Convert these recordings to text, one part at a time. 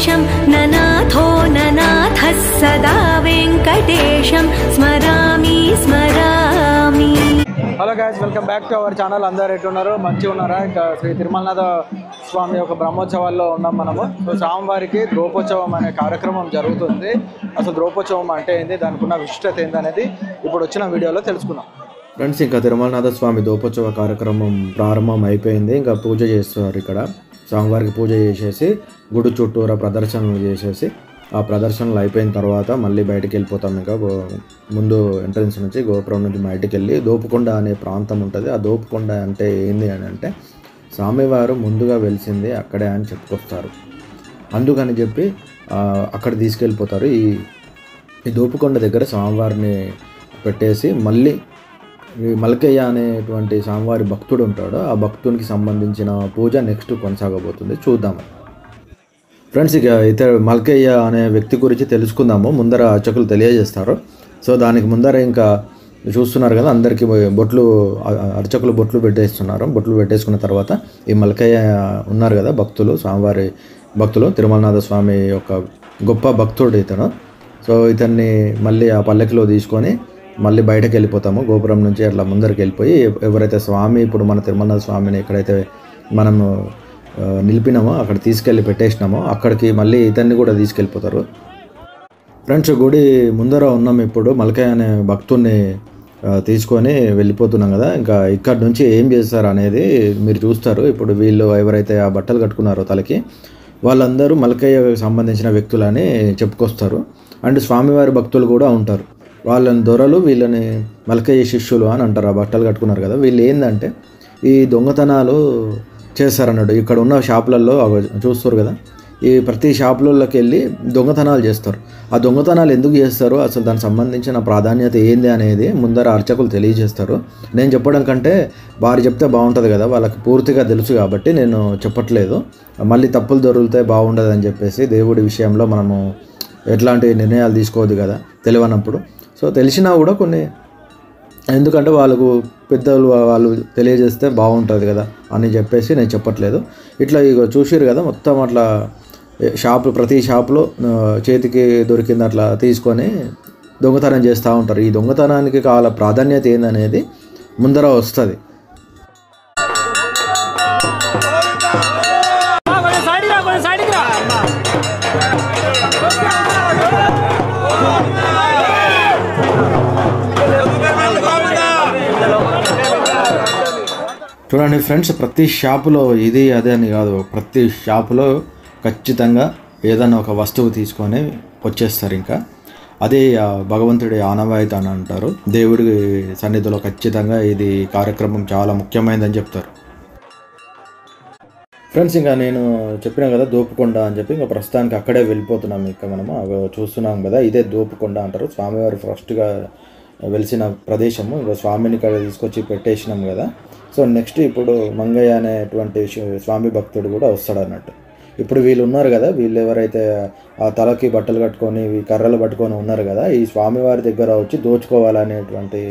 वेङ्कटेशं ननाथो ननाथः सदा वेङ्कटेशं स्मरामि स्मरामि। Hello guys, welcome back to our channel. అందరూ ఎట్టున్నారు? మంచిగా ఉన్నారా? ఇంకా శ్రీ తిరుమలనాథ స్వామి యొక్క బ్రహ్మోత్సవాల్లో ఉన్నాం మనము. సో స్వామివారికి ద్రౌపోత్సవం అనే కార్యక్రమం జరుగుతుంది. అసలు ద్రౌపోత్సవం అంటే ఏంటి, దానికి ఉన్న విశిష్టత ఏంటి అనేది ఇప్పుడు వచ్చిన వీడియోలో తెలుసుకుందాం. ఫ్రెండ్స్, ఇంకా తిరుమలనాథ స్వామి ద్రౌపోత్సవ కార్యక్రమం ప్రారంభం అయిపోయింది. ఇంకా పూజ చేస్తున్నారు. ఇక్కడ స్వామివారికి పూజ చేసేసి గుడి చుట్టూరా ప్రదర్శనలు చేసేసి ఆ ప్రదర్శనలు అయిపోయిన తర్వాత మళ్ళీ బయటికి వెళ్ళిపోతాం. ఇంకా ముందు ఎంట్రన్స్ నుంచి గోపురం నుంచి బయటికి వెళ్ళి దోపుకొండ అనే ప్రాంతం ఉంటుంది. ఆ దోపుకొండ అంటే ఏంది అని అంటే స్వామివారు ముందుగా వెలిసింది అక్కడే అని చెప్పుకొస్తారు. అందుకని చెప్పి అక్కడ తీసుకెళ్ళిపోతారు. ఈ దోపుకొండ దగ్గర స్వామివారిని పెట్టేసి మళ్ళీ ఈ మల్కయ్య అనేటువంటి స్వామివారి భక్తుడు ఉంటాడు. ఆ భక్తునికి సంబంధించిన పూజ నెక్స్ట్ కొనసాగబోతుంది. చూద్దాము ఫ్రెండ్స్. ఇక అయితే మల్కయ్య అనే వ్యక్తి గురించి తెలుసుకుందాము. ముందర అర్చకులు తెలియజేస్తారు. సో దానికి ముందర ఇంకా చూస్తున్నారు కదా, అందరికీ అర్చకులు బొట్లు పెట్టేస్తున్నారు. బొట్లు పెట్టేసుకున్న తర్వాత ఈ మల్కయ్య ఉన్నారు కదా భక్తులు, స్వామివారి భక్తులు, తిరుమలనాథ స్వామి యొక్క గొప్ప భక్తుడు ఇతను. సో ఇతన్ని మళ్ళీ ఆ పల్లకిలో తీసుకొని మళ్ళీ బయటకు వెళ్ళిపోతాము. గోపురం నుంచి అట్లా ముందరికి వెళ్ళిపోయి ఎవరైతే స్వామి ఇప్పుడు మన తిరుమలనాథ స్వామిని ఎక్కడైతే మనము నిలిపినామో అక్కడ తీసుకెళ్ళి పెట్టేసినామో అక్కడికి మళ్ళీ ఇతన్ని కూడా తీసుకెళ్ళిపోతారు. ఫ్రెండ్స్, గుడి ముందర ఉన్నాం. ఇప్పుడు మల్కయ్య అనే భక్తుడిని తీసుకొని వెళ్ళిపోతున్నాం కదా. ఇంకా ఇక్కడ నుంచి ఏం చేస్తారు అనేది మీరు చూస్తారు. ఇప్పుడు వీళ్ళు ఎవరైతే ఆ బట్టలు కట్టుకున్నారో తలకి, వాళ్ళందరూ మల్కయ్యకు సంబంధించిన వ్యక్తులని చెప్పుకొస్తారు. అండ్ స్వామివారి భక్తులు కూడా ఉంటారు. వాళ్ళని దొరలు, వీళ్ళని మల్కయ్య శిష్యులు అని అంటారు. ఆ బట్టలు కట్టుకున్నారు కదా. వీళ్ళు ఏంటంటే ఈ దొంగతనాలు చేస్తారన్నాడు. ఇక్కడ ఉన్న షాపులలో చూస్తారు కదా, ఈ ప్రతి షాపులలోకి వెళ్ళి దొంగతనాలు చేస్తారు. ఆ దొంగతనాలు ఎందుకు చేస్తారు, అసలు దానికి సంబంధించిన ప్రాధాన్యత ఏంది అనేది ముందర అర్చకులు తెలియజేస్తారు. నేను చెప్పడం కంటే వారు చెప్తే బాగుంటుంది కదా, వాళ్ళకి పూర్తిగా తెలుసు కాబట్టి నేను చెప్పట్లేదు. మళ్ళీ తప్పులు దొరికితే బాగుండదు అని చెప్పేసి దేవుడి విషయంలో మనము ఎట్లాంటి నిర్ణయాలు తీసుకోవద్దు కదా తెలియనప్పుడు. సో తెలిసినా కూడా కొన్ని, ఎందుకంటే వాళ్ళకు పెద్దలు వాళ్ళు తెలియజేస్తే బాగుంటుంది కదా అని చెప్పేసి నేను చెప్పట్లేదు. ఇట్లా ఇక చూసిరు కదా, మొత్తం అట్లా ప్రతి షాపులో చేతికి దొరికింది అట్లా తీసుకొని దొంగతనం చేస్తూ ఉంటారు. ఈ దొంగతనానికి కావాల ప్రాధాన్యత ఏందనేది ముందర వస్తుంది. చూడండి ఫ్రెండ్స్, ప్రతి షాపులో ఇది అదే అని కాదు, ప్రతి షాపులో ఖచ్చితంగా ఏదైనా ఒక వస్తువు తీసుకొని వచ్చేస్తారు. ఇంకా అదే భగవంతుడి ఆనవాయితీ అని అంటారు. దేవుడి సన్నిధిలో ఖచ్చితంగా ఇది కార్యక్రమం చాలా ముఖ్యమైనదని చెప్తారు. ఫ్రెండ్స్, ఇంకా నేను చెప్పినా కదా దోపుకొండ అని చెప్పి, ఇంకా ప్రస్తుతానికి అక్కడే వెళ్ళిపోతున్నాం. ఇంకా మనము చూస్తున్నాం కదా, ఇదే దోపుకొండ అంటారు. స్వామివారు ఫస్ట్గా వెలిసిన ప్రదేశము. ఇంకా స్వామిని ఇక్కడ తీసుకొచ్చి పెట్టేసినాం కదా. సో నెక్స్ట్ ఇప్పుడు మంగయ్య అనేటువంటి స్వామి భక్తుడు కూడా వస్తాడు అన్నట్టు. ఇప్పుడు వీళ్ళు ఉన్నారు కదా, వీళ్ళు ఎవరైతే ఆ తలకి బట్టలు కట్టుకొని కర్రలు పట్టుకొని ఉన్నారు కదా, ఈ స్వామివారి దగ్గర వచ్చి దోచుకోవాలనేటువంటి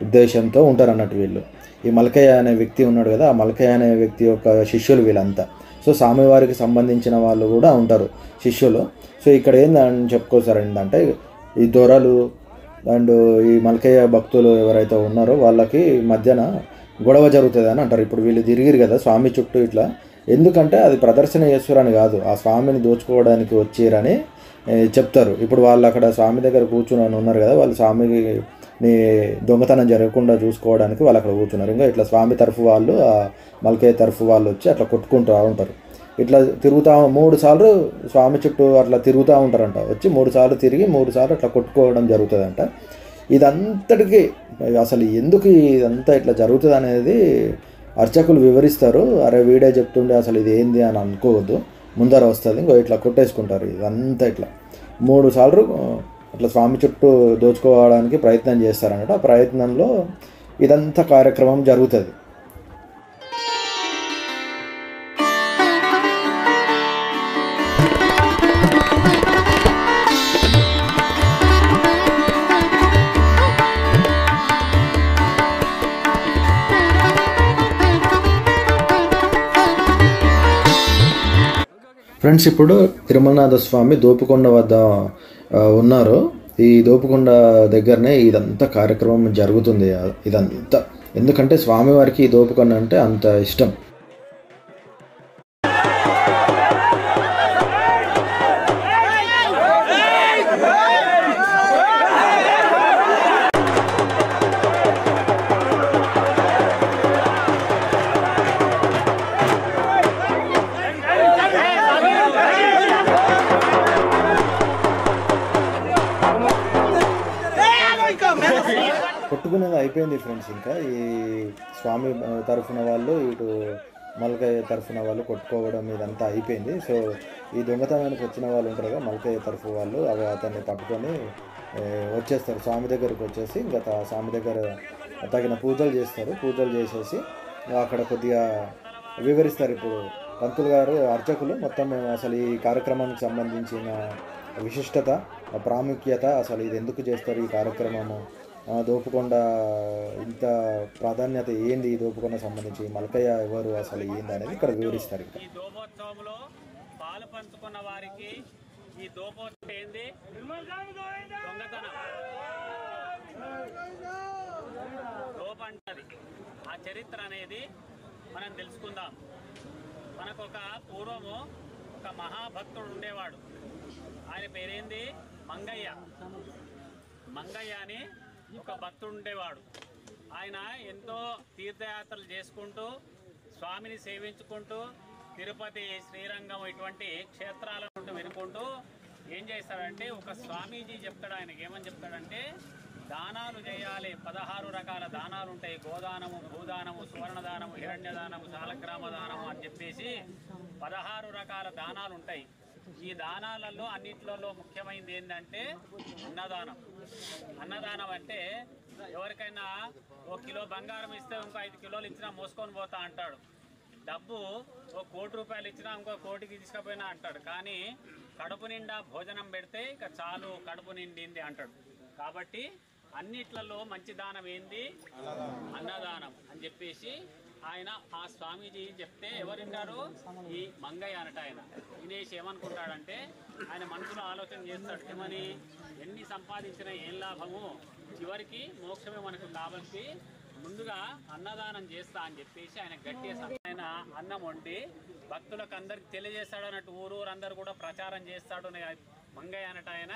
ఉద్దేశంతో ఉంటారు అన్నట్టు వీళ్ళు. ఈ మల్కయ్య అనే వ్యక్తి ఉన్నాడు కదా, ఆ మల్కయ్య అనే వ్యక్తి యొక్క శిష్యులు వీళ్ళంతా. సో స్వామివారికి సంబంధించిన వాళ్ళు కూడా ఉంటారు శిష్యులు. సో ఇక్కడ ఏందని చెప్పుకోసారు ఏంటంటే, ఈ దొరలు అండ్ ఈ మల్కయ్య భక్తులు ఎవరైతే ఉన్నారో వాళ్ళకి మధ్యన గొడవ జరుగుతుంది అని అంటారు. ఇప్పుడు వీళ్ళు తిరిగిరు కదా స్వామి చుట్టూ ఇట్లా, ఎందుకంటే అది ప్రదర్శన చేస్తారని కాదు, ఆ స్వామిని దోచుకోవడానికి వచ్చారని చెప్తారు. ఇప్పుడు వాళ్ళు అక్కడ స్వామి దగ్గర కూర్చుని ఉన్నారు కదా, వాళ్ళు స్వామిని దొంగతనం జరగకుండా చూసుకోవడానికి వాళ్ళు అక్కడ కూర్చున్నారు. ఇంకా ఇట్లా స్వామి తరఫు వాళ్ళు, ఆ మల్కయ్య తరఫు వాళ్ళు వచ్చి అట్లా కొట్టుకుంటూ ఉంటారు. ఇట్లా తిరుగుతూ 3 సార్లు స్వామి చుట్టూ అట్లా తిరుగుతూ ఉంటారంట. వచ్చి 3 సార్లు తిరిగి 3 సార్లు అట్లా కొట్టుకోవడం జరుగుతుందంట. ఇదంతటికి అసలు ఎందుకు ఇదంతా ఇట్లా జరుగుతుంది అనేది అర్చకులు వివరిస్తారు. అరే వీడే చెప్తుండే అసలు ఇది ఏంది అని అనుకోవద్దు, ముందర వస్తుంది. ఇంకో ఇట్లా కొట్టేసుకుంటారు. ఇదంతా ఇట్లా 3 సార్లు అట్లా స్వామి చుట్టూ దోచుకోవడానికి ప్రయత్నం చేస్తారన్నమాట. ఆ ప్రయత్నంలో ఇదంతా కార్యక్రమం జరుగుతుంది. ఫ్రెండ్స్, ఇప్పుడు తిరుమలనాథ స్వామి దోపుకొండ వద్ద ఉన్నారు. ఈ దోపుకొండ దగ్గరనే ఇదంతా కార్యక్రమం జరుగుతుంది. ఇదంతా ఎందుకంటే స్వామివారికి ఈ దోపుకొండ అంటే అంత ఇష్టం. కొట్టుకునేది అయిపోయింది ఫ్రెండ్స్. ఇంకా ఈ స్వామి తరఫున వాళ్ళు ఇటు మల్కయ్య తరఫున వాళ్ళు కొట్టుకోవడం ఇదంతా అయిపోయింది. సో ఈ దొంగతనానికి వచ్చిన వాళ్ళు ఉంటారు కదా, మల్కయ్య తరఫు వాళ్ళు అతన్ని పట్టుకొని వచ్చేస్తారు. స్వామి దగ్గరికి వచ్చేసి ఇంకా స్వామి దగ్గర తగిన పూజలు చేస్తారు. పూజలు చేసేసి అక్కడ కొద్దిగా వివరిస్తారు. ఇప్పుడు పంతులు గారు అర్చకులు మొత్తం అసలు ఈ కార్యక్రమానికి సంబంధించిన విశిష్టత, ప్రాముఖ్యత, అసలు ఇది ఎందుకు చేస్తారు ఈ కార్యక్రమము, దోపుకొండ ఇంత ప్రాధాన్యత ఏంది, ఈ దోపుకొండ సంబంధించి మల్కయ్య ఎవరు, అసలు ఏంది అనేది ఇక్కడ వివరిస్తారు. ఈ దోపోత్సవంలో పాలు పంచుకున్న వారికి ఈ దోపోత్సవం ఏంది, దొంగతనం దోపంటది ఆ చరిత్ర అనేది మనం తెలుసుకుందాం. మనకు పూర్వము ఒక మహాభక్తుడు ఉండేవాడు. ఆయన పేరేంది, మంగయ్య. మంగయ్య అని ఒక భక్తుడు ఉండేవాడు. ఆయన ఎంతో తీర్థయాత్రలు చేసుకుంటూ స్వామిని సేవించుకుంటూ తిరుపతి, శ్రీరంగం ఇటువంటి క్షేత్రాల నుండి వినుకుంటూ ఏం చేస్తాడంటే ఒక స్వామీజీ చెప్తాడు. ఆయనకి ఏమని చెప్తాడంటే, దానాలు చేయాలి, 16 రకాల దానాలు ఉంటాయి. గోదానము, భూదానము, సువర్ణదానము, హిరణ్యదానము, శాలగ్రామ దానము అని చెప్పేసి 16 రకాల దానాలు ఉంటాయి. ఈ దానాలలో అన్నిట్లలో ముఖ్యమైనది ఏంటంటే అన్నదానం. అన్నదానం అంటే ఎవరికైనా 1 కిలో బంగారం ఇస్తే ఇంకో 5 కిలోలు ఇచ్చినా మోసుకొని పోతా అంటాడు. డబ్బు 1 కోటి రూపాయలు ఇచ్చినా ఇంకో కోటికి తీసుకుపోయినా అంటాడు. కానీ కడుపు నిండా భోజనం పెడితే ఇక చాలు, కడుపు నిండింది అంటాడు. కాబట్టి అన్నిట్లలో మంచి దానం ఏంది, అన్నదానం అని చెప్పేసి ఆయన ఆ స్వామీజీ చెప్తే ఎవరున్నారు, ఈ మంగయ్య అనట. ఆయన వినేష్ ఏమనుకుంటాడంటే, ఆయన మనసులో ఆలోచన చేస్తాడు, ఏమని, ఎన్ని సంపాదించినా ఏం లాభము, చివరికి మోక్షమే మనకు కావాల్సి, ముందుగా అన్నదానం చేస్తా అని చెప్పేసి ఆయన గట్టిగా ఆయన అన్నం వండి భక్తులకు అందరికి తెలియజేస్తాడు అన్నట్టు. ఊరందరూ కూడా ప్రచారం చేస్తాడు. మంగయ్య అనట ఆయన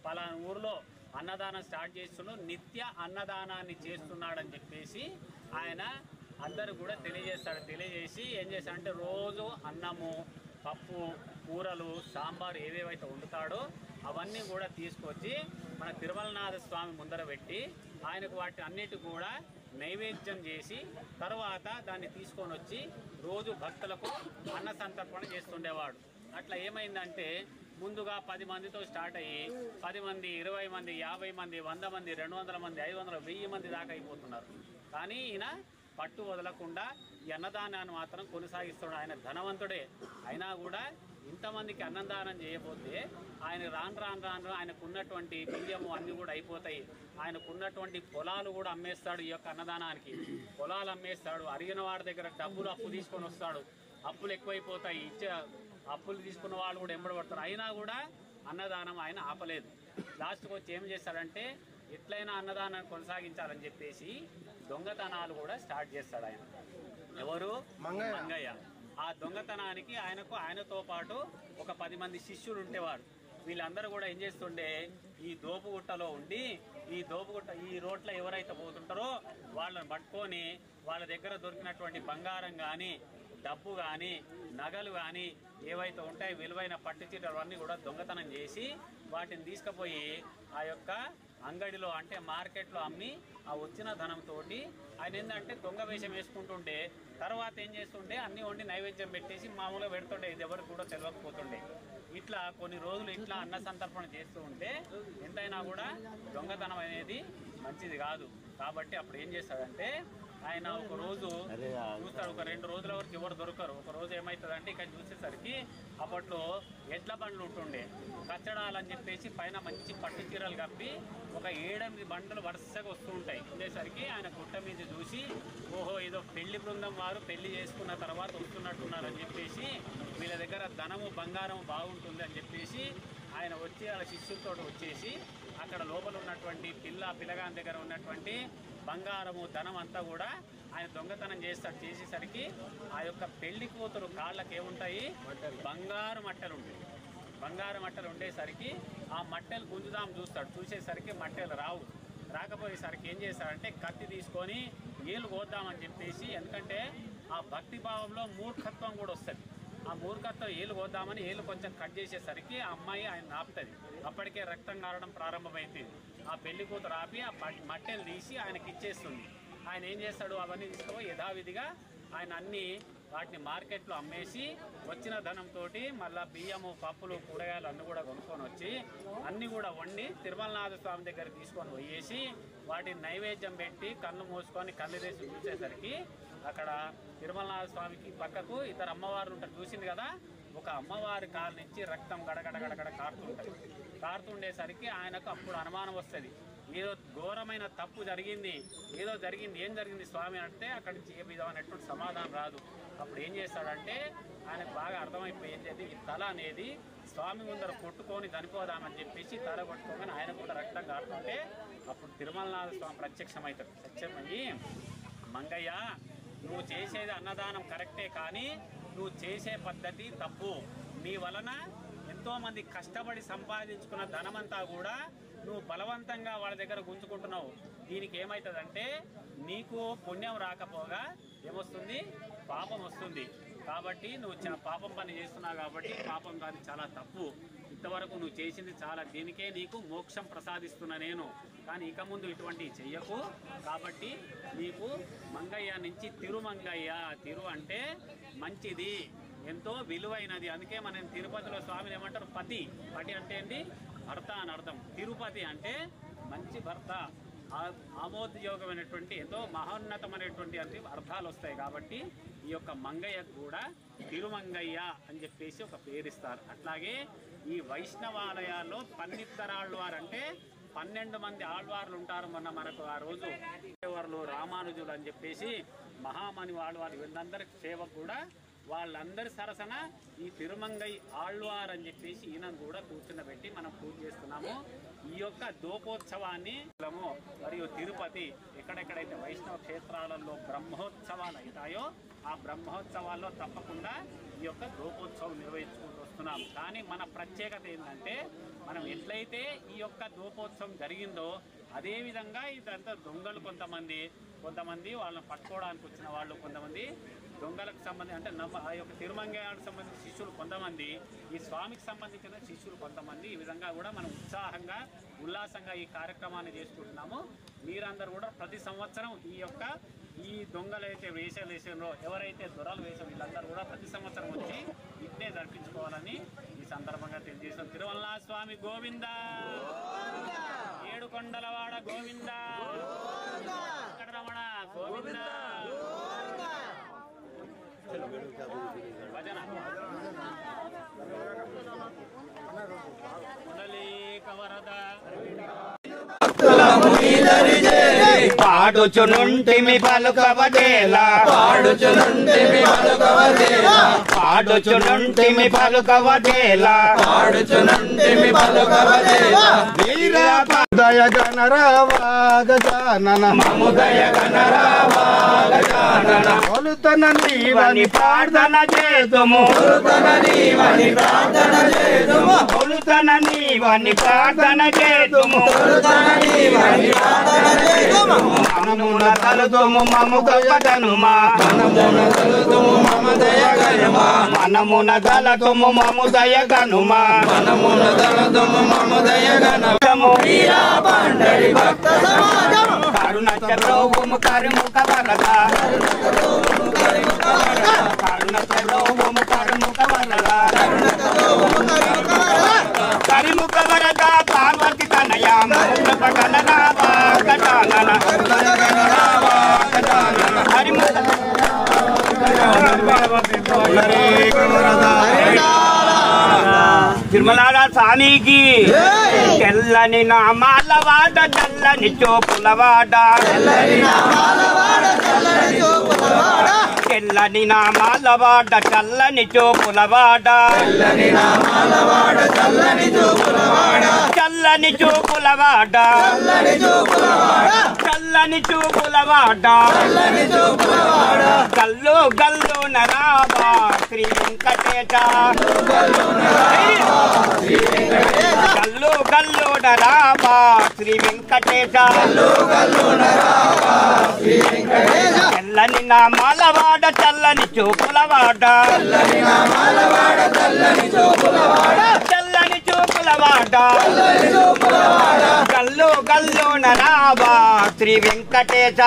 పలానా ఊరిలో అన్నదానం స్టార్ట్ చేస్తున్నాడు, నిత్య అన్నదానాన్ని చేస్తున్నాడని చెప్పేసి ఆయన అందరూ కూడా తెలియజేస్తాడు. తెలియజేసి ఏం చేస్తాడంటే రోజు అన్నము, పప్పు, కూరలు, సాంబారు ఏవేవైతే వండుతాడో అవన్నీ కూడా తీసుకొచ్చి మన తిరుమలనాథ స్వామి ముందర పెట్టి ఆయనకు వాటి అన్నిటి కూడా నైవేద్యం చేసి తర్వాత దాన్ని తీసుకొని వచ్చి రోజు భక్తులకు అన్న సంతర్పణ చేస్తుండేవాడు. అట్లా ఏమైందంటే ముందుగా 10 మందితో స్టార్ట్ అయ్యి 10 మంది, 20 మంది, 50 మంది, 100 మంది, 200 మంది, 500, 1000 మంది దాకా అయిపోతున్నారు. కానీ ఈయన పట్టు వదలకుండా ఈ అన్నదానాన్ని మాత్రం కొనసాగిస్తున్నాడు. ఆయన ధనవంతుడే అయినా కూడా ఇంతమందికి అన్నదానం చేయబోతే ఆయన రాను ఆయనకున్నటువంటి బియ్యము అన్నీ కూడా అయిపోతాయి. ఆయనకున్నటువంటి పొలాలు కూడా అమ్మేస్తాడు. ఈ యొక్క అన్నదానానికి పొలాలు అమ్మేస్తాడు. అడిగిన వాడి దగ్గర డబ్బులు అప్పు తీసుకొని వస్తాడు. అప్పులు ఎక్కువైపోతాయి. అప్పులు తీసుకున్న వాళ్ళు కూడా ఎంబడబడతారు. అయినా కూడా అన్నదానం ఆయన ఆపలేదు. లాస్ట్కి వచ్చి ఏం చేస్తాడంటే, ఎట్లయినా అన్నదానాన్ని కొనసాగించాలని చెప్పేసి దొంగతనాలు కూడా స్టార్ట్ చేస్తాడు ఆయన. ఎవరు, మంగయ్య. ఆ దొంగతనానికి ఆయనతో పాటు ఒక 10 మంది శిష్యులు ఉండేవారు. వీళ్ళందరూ కూడా ఏం చేస్తుండే, ఈ దోపుగుట్టలో ఉండి ఈ రోడ్లో ఎవరైతే పోతుంటారో వాళ్ళని పట్టుకొని వాళ్ళ దగ్గర దొరికినటువంటి బంగారం కానీ, డబ్బు కానీ, నగలు కానీ ఏవైతే ఉంటాయో విలువైన పట్టు చీరలు అన్నీ కూడా దొంగతనం చేసి వాటిని తీసుకుపోయి ఆ యొక్క అంగడిలో అంటే మార్కెట్లో అమ్మి ఆ వచ్చిన ధనంతో ఆయన ఏంటంటే దొంగ వేషం వేసుకుంటుండే. తర్వాత ఏం చేస్తుండే, అన్నీ వండి నైవేద్యం పెట్టేసి మామూలుగా పెడుతుండే. ఇది ఎవరికి కూడా తెలియకపోతుండే. ఇట్లా కొన్ని రోజులు ఇట్లా అన్న సంతర్పణ చేస్తూ ఉంటే ఎంతైనా కూడా దొంగతనం అనేది మంచిది కాదు. కాబట్టి అప్పుడు ఏం చేస్తాడంటే ఆయన ఒక రోజు చూస్తాడు, ఒక 2 రోజుల వరకు ఎవరు దొరకరు. ఒక రోజు ఏమవుతుందంటే ఇక్కడ చూసేసరికి అప్పట్లో ఎడ్ల బండ్లు ఉంటుండే, కచ్చడాలని చెప్పేసి పైన మంచి పట్టు చీరలు కప్పి ఒక 7-8 బండ్లు వరుసగా వస్తూ ఉంటాయి. ఉండేసరికి ఆయన గుట్ట మీద చూసి ఓహో ఏదో పెళ్లి బృందం వారు పెళ్లి చేసుకున్న తర్వాత వస్తున్నట్టున్నారని చెప్పేసి వీళ్ళ దగ్గర ధనము బంగారం బాగుంటుంది అని చెప్పేసి ఆయన వచ్చి వాళ్ళ శిష్యులతో వచ్చేసి అక్కడ లోపల ఉన్నటువంటి పిల్లగాని దగ్గర ఉన్నటువంటి బంగారము ధనం అంతా కూడా ఆయన దొంగతనం చేస్తాడు. చేసేసరికి ఆ యొక్క పెళ్లి కూతురు కాళ్ళకి ఏముంటాయి, బంగారు మట్టెలు ఉంటాయి. బంగారు మట్టెలు ఉండేసరికి ఆ మట్టెలు గుంజుదాం చూస్తాడు. చూసేసరికి మట్టెలు రాకపోయేసరికి ఏం చేస్తాడంటే కత్తి తీసుకొని ఏళ్ళు కోద్దామని చెప్పేసి, ఎందుకంటే ఆ భక్తి భావంలో మూర్ఖత్వం కూడా వస్తుంది. ఆ మూర్ఖత్వం ఏళ్ళు కోద్దామని ఏళ్ళు కొంచెం కట్ చేసేసరికి ఆ అమ్మాయి ఆయన ఆపుతుంది. అప్పటికే రక్తం కారడం ప్రారంభమైంది. ఆ పెళ్లి కూతురు ఆపి ఆ మట్టెలు తీసి ఆయనకి ఇచ్చేస్తుంది. ఆయన ఏం చేస్తాడు, అవన్నీ తీసుకుపోయి యథావిధిగా ఆయన అన్ని వాటిని మార్కెట్లో అమ్మేసి వచ్చిన ధనంతో మళ్ళీ బియ్యము పప్పులు కూరగాయలు అన్నీ కూడా కొనుక్కొని వచ్చి అన్నీ కూడా వండి తిరుమలనాథ స్వామి దగ్గర తీసుకొని పోయేసి వాటిని నైవేద్యం పెట్టి కళ్ళు మూసుకొని కళ్ళు తెసి చూసేసరికి అక్కడ తిరుమలనాథ స్వామికి పక్కకు ఇద్దరు అమ్మవారు ఉంటారు. చూసింది కదా, ఒక అమ్మవారి కాళ్ళ నుంచి రక్తం గడగడ కారుతుండేసరికి ఆయనకు అప్పుడు అనుమానం వస్తుంది, ఏదో ఘోరమైన తప్పు జరిగింది, ఏం జరిగింది స్వామి అంటే అక్కడి నుంచి ఏ విధమైనటువంటి సమాధానం రాదు. అప్పుడు ఏం చేస్తాడంటే ఆయనకు బాగా అర్థమైపోయింది, ఈ తల అనేది స్వామి ముందర కొట్టుకొని చనిపోదామని చెప్పేసి తల కొట్టుకోగానే ఆయన కూడా రక్తం కారుతుంటే అప్పుడు తిరుమలనాథ స్వామి ప్రత్యక్షమవుతాడు. సత్యమయ్యి, మంగయ్య నువ్వు చేసేది అన్నదానం కరెక్టే, కానీ నువ్వు చేసే పద్ధతి తప్పు. నీ వలన ఎంతోమంది కష్టపడి సంపాదించుకున్న ధనమంతా కూడా నువ్వు బలవంతంగా వాళ్ళ దగ్గర గుంజుకుంటున్నావు. దీనికి ఏమవుతుందంటే నీకు పుణ్యం రాకపోగా ఏమొస్తుంది, పాపం వస్తుంది. కాబట్టి నువ్వు పాపం పని చేస్తున్నావు కాబట్టి పాపం కాదు, చాలా తప్పు. ఇంతవరకు నువ్వు చేసింది చాలా, దీనికే నీకు మోక్షం ప్రసాదిస్తున్నా నేను, కానీ ఇక ముందు ఇటువంటివి చెయ్యకు. కాబట్టి నీకు మంగయ్య నుంచి తిరుమంగయ్య, తిరు అంటే మంచిది, ఎంతో విలువైనది. అందుకే మనం తిరుపతిలో స్వామిని ఏమంటారు, పతి అంటే ఏంటి, భర్త అని అర్థం. తిరుపతి అంటే మంచి భర్త, ఆమోదయోగమైనటువంటి ఎంతో మహోన్నతమైనటువంటి అంటే అర్థాలు వస్తాయి. కాబట్టి ఈ యొక్క మంగయ్యకు కూడా తిరుమంగయ్య అని చెప్పేసి ఒక పేరిస్తారు. అట్లాగే ఈ వైష్ణవాలయాల్లో పన్నిత్తరాళ్ళవారు అంటే 12 మంది ఆళ్వార్లు ఉంటారు. మనకు ఆ రోజు రామానుజులు అని చెప్పేసి మహామణి ఆళ్వారు, వీళ్ళందరి సేవకు కూడా వాళ్ళందరి సరసన ఈ తిరుమంగై ఆళ్వార్ అని చెప్పేసి ఈయనను కూడా కూర్చున్నబెట్టి మనం పూజ చేస్తున్నాము. ఈ యొక్క దోపోత్సవాన్ని మరియు తిరుపతి ఎక్కడెక్కడైతే వైష్ణవ క్షేత్రాలలో బ్రహ్మోత్సవాలు అవుతాయో ఆ బ్రహ్మోత్సవాల్లో తప్పకుండా ఈ యొక్క దోపోత్సవం నిర్వహించుకుంటూ వస్తున్నాం. కానీ మన ప్రత్యేకత ఏంటంటే మనం ఎట్లయితే ఈ యొక్క దోపోత్సవం జరిగిందో అదేవిధంగా ఇదంతా దొంగలు కొంతమంది వాళ్ళని పట్టుకోవడానికి వచ్చిన వాళ్ళు, కొంతమంది దొంగలకు సంబంధించి అంటే ఆ యొక్క తిరుమంగయ్యకు సంబంధించిన శిష్యులు కొంతమంది, ఈ స్వామికి సంబంధించిన శిష్యులు కొంతమంది, ఈ విధంగా కూడా మనం ఉత్సాహంగా ఉల్లాసంగా ఈ కార్యక్రమాన్ని చేసుకుంటున్నాము. మీరందరూ కూడా ప్రతి సంవత్సరం ఈ దొంగలు అయితే వేషాలు వేసారో, ఎవరైతే దొరలు వేసారో వీళ్ళందరూ కూడా ప్రతి సంవత్సరం వచ్చి ఇట్నే జరిపించుకోవాలని ఈ సందర్భంగా తెలియజేస్తాం. తిరుమలనాథ స్వామి గోవిందా, ఏడుకొండలవాడ గోవిందా, వెంకటరమణ గోవిందా. భజన కవరద పాడుచునుంటిమి పలుకవదేలా, పాడుచునుంటిమి పలుకవదేలా, వీరదయ గణరావా గజానన, మముదయ గణరావా గజానన, కొలుతన నీవని ప్రార్థన చేతుము, కొలుతన నీవని ప్రార్థన చేతుము, కొలుతన నీవని ప్రార్థన చేతుము, కొలుతన నీవని ప్రార్థన చేతుము, మనమున తలుతుము మము గనుమా, మనమున తలుతుము మము దయ గనుమా, మనమున తలుతుము మము దయ గనుమా, మనమున తలుతుము మము దయ గనుమా. వీరా పండరి భక్త సమాజం కరుణ చరోగము కరుముఖ వరద, కరుణ చరోగము కరుముఖ వరద, కరిముఖ వరద పార్వతి తనయ గణరావా గజానన, గణరావా గజానన. తిరుమల స్వామికి తెల్లని నామాలవాడ చల్లని చూపులవాడ తెల్లని నామాలవాడ చల్లని చూపులవాడ చల్లని చూపులవాడ గల్లు గల్లు నరావా శ్రీ వెంకటేశ గల్లు గల్లు నరావా శ్రీ వెంకటేశ చల్లని నామాలవాడ చల్లని చూపులవాడ చల్లని చూపులవాడ గల్లు గల్లు నరావా శ్రీ వెంకటేశ.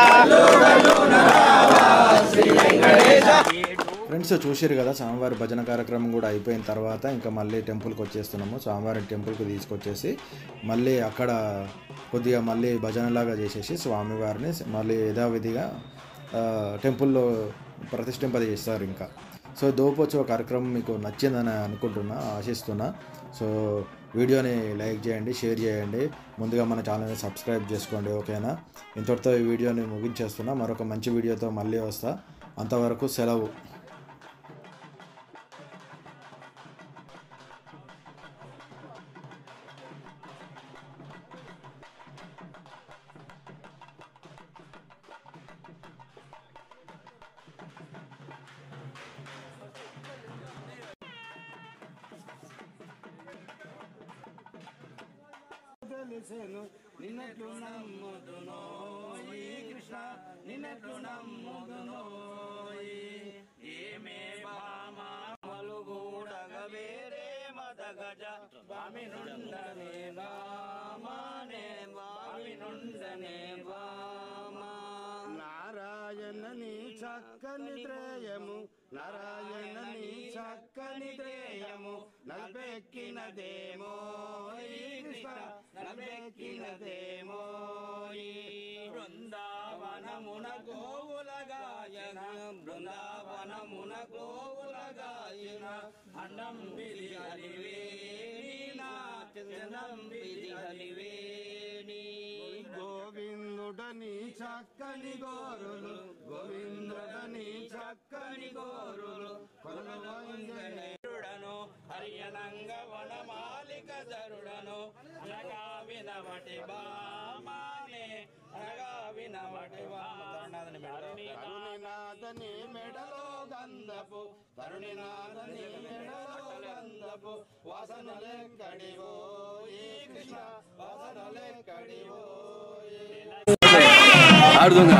ఫ్రెండ్స్ చూసారు కదా, స్వామివారి భజన కార్యక్రమం కూడా అయిపోయిన తర్వాత ఇంకా మళ్ళీ టెంపుల్కి వచ్చేస్తున్నాము. స్వామివారి టెంపుల్కి తీసుకొచ్చేసి మళ్ళీ అక్కడ కొద్దిగా మళ్ళీ భజనలాగా చేసేసి స్వామివారిని మళ్ళీ యథావిధిగా టెంపుల్లో ప్రతిష్ఠింపజేస్తారు. ఇంకా సో దోపోత్సవ కార్యక్రమం మీకు నచ్చిందని అనుకుంటున్నా, ఆశిస్తున్నా. సో వీడియోని లైక్ చేయండి, షేర్ చేయండి, ముందుగా మన ఛానల్ని సబ్స్క్రైబ్ చేసుకోండి. ఓకేనా? ఇంతటితో ఈ వీడియోని ముగించేస్తున్నా. మరొక మంచి వీడియోతో మళ్ళీ వస్తా. అంతవరకు సెలవు. నిన్నట్లు నమ్ముదునో ఈ కృష్ణ నిన్నట్లు నమ్ముదునో ఏమే భామలు గూడగ వేరే మద గజ బామి నుండనే నామానే బామి నుండనే బామా నారాయణ నీ చక్కని త్రేయము నారాయణ నీ చక్కని త్రేయము నల్బెక్కినదేమో నల్బెక్కినదేమో బృందావనమున గోవుల గాయన బృందావనమున గోవుల గాయన అన్నం బిలి హరివేణి నాచందనం బిలి హరివేణి గోవిందుడని చక్కని గోరులు గోవిందుడని చక్కని గోరులు కొలవంజనుడను హరియనంగ వనమాలిక ధరుడను అనగా వినవటి బామానే అనగా వినవటి తరుణినాథని మెడలో గంధపు తరుణినాథని మెడలో గంధపు వాసనలెక్కడివో ఈ కృష్ణ వాసనలెక్కడివో ఆడుతుందా